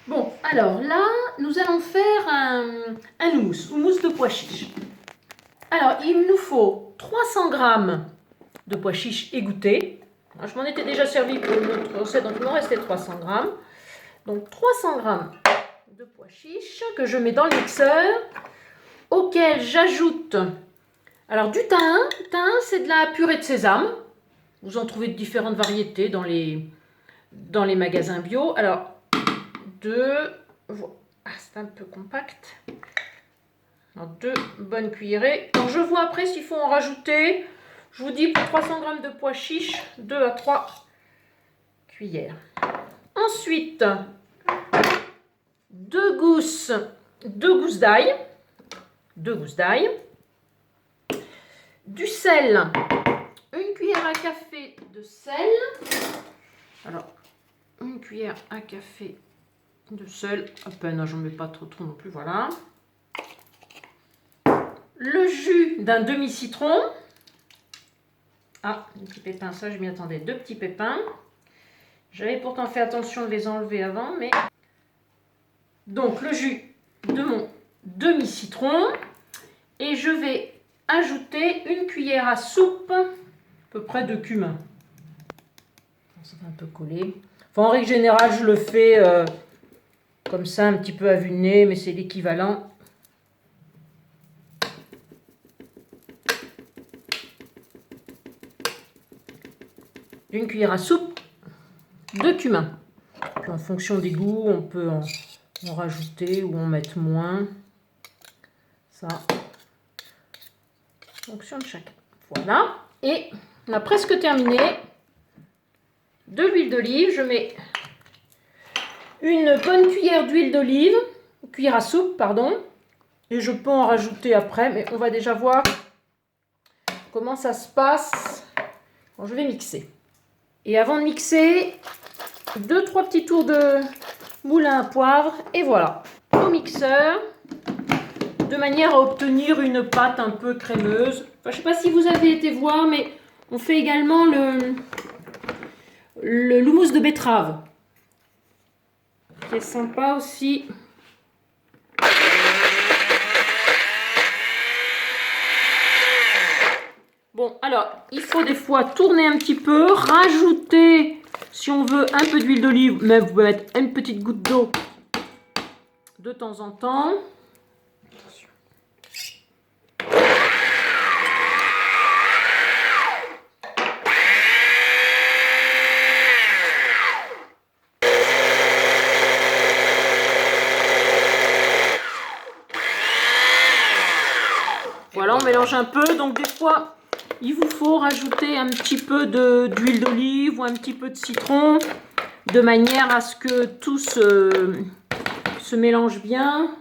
Bon, alors là, nous allons faire un houmous de pois chiches. Alors, il nous faut 300 g de pois chiches égouttés. Je m'en étais déjà servi pour une autre recette, donc il m'en restait 300 g. Donc 300 g de pois chiches que je mets dans le mixeur, auquel j'ajoute alors du thym. Thym, c'est de la purée de sésame. Vous en trouvez de différentes variétés dans les magasins bio. Alors, c'est un peu compact. Alors, 2 bonnes cuillerées. Donc, je vois après s'il faut en rajouter. Je vous dis pour 300 g de pois chiches, 2 à 3 cuillères. Ensuite, 2 gousses d'ail. 2 gousses d'ail. Du sel. Une cuillère à café de sel. Alors, une cuillère à café de sel. À peine, j'en mets pas trop non plus, voilà. Le jus d'un demi-citron. Ah, un petit pépin, ça je m'y attendais. 2 petits pépins. J'avais pourtant fait attention de les enlever avant, mais... Donc, le jus de mon demi-citron. Et je vais ajouter une cuillère à soupe, à peu près de cumin. Ça va un peu coller. Enfin, en règle générale, je le fais comme ça, un petit peu à vue de nez, mais c'est l'équivalent. D'une cuillère à soupe de cumin. Puis en fonction des goûts, on peut en rajouter ou en mettre moins. Ça, en fonction de chacun. Voilà. Et on a presque terminé. De l'huile d'olive. Je mets une bonne cuillère d'huile d'olive. Cuillère à soupe, pardon. Et je peux en rajouter après, mais on va déjà voir comment ça se passe quand je vais mixer. Et avant de mixer, 2-3 petits tours de moulin à poivre. Et voilà, au mixeur, de manière à obtenir une pâte un peu crémeuse. Enfin, je ne sais pas si vous avez été voir, mais on fait également le houmous de betterave. C'est sympa aussi. Bon, alors, il faut des fois tourner un petit peu, rajouter, si on veut, un peu d'huile d'olive, mais vous pouvez mettre une petite goutte d'eau de temps en temps. Attention. Voilà, on mélange un peu, donc des fois... Il vous faut rajouter un petit peu d'huile d'olive ou un petit peu de citron, de manière à ce que tout se mélange bien.